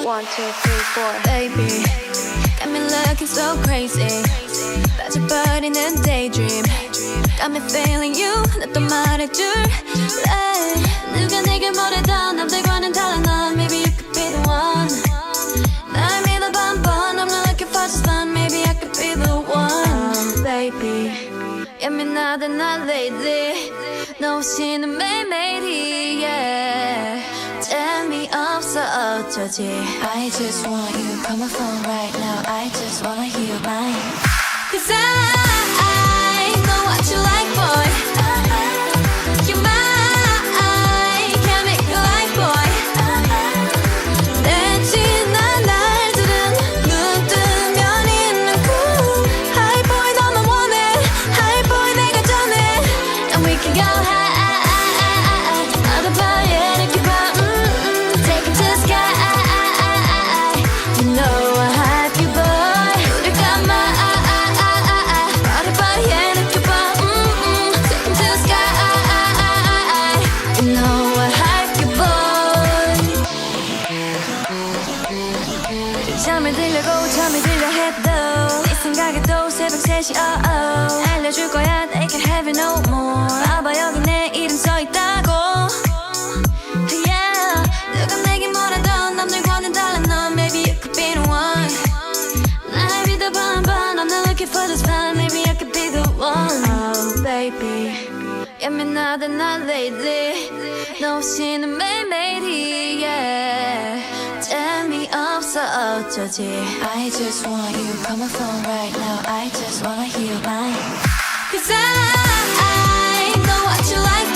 1, 2, 3, 4 Baby, got me looking so crazy 빠져버리는 daydream Got me feeling you 나 또 말해줄래 누가 내게 뭐래도 남들과는 달라 넌 Maybe you could be the one 날 믿어봐 한번 I'm not looking for just fun Maybe I could be the one Baby 예민하다 나 lately 너 없이는 매일매일이 yeah 재미없어 어쩌지 I just want you call my phone right now I just wanna hear mine Cause I know what you like boy You're mine Can't make you like boy 내 지난 날들은 눈 뜨면 있는 cool High boy 너만 원해 High boy 내가 전해 And we can go high 어느 밤에 이렇게 봐 Take it to the sky You know I have you boy 우릴 감아 어느 밤에 이렇게 봐 Take it to the sky You know I have you boy 잠을 들려고 잠이 들려 해도 네 생각에도 새벽 3시 알려줄 거야 They can't have it no more 봐봐 여기 내 이름 써있다고 Yeah 누가 내게 뭐라도 남들과는 달라 넌 Maybe you could be the one 날 믿어봐 한번 I'm not looking for this fun Maybe I could be the one Oh baby 예민하다 나 lately 너 없이는 매일매일이 yeah 재미없어 어쩌지 I just want you call my phone right now I just wanna hear mine Cause I know what you like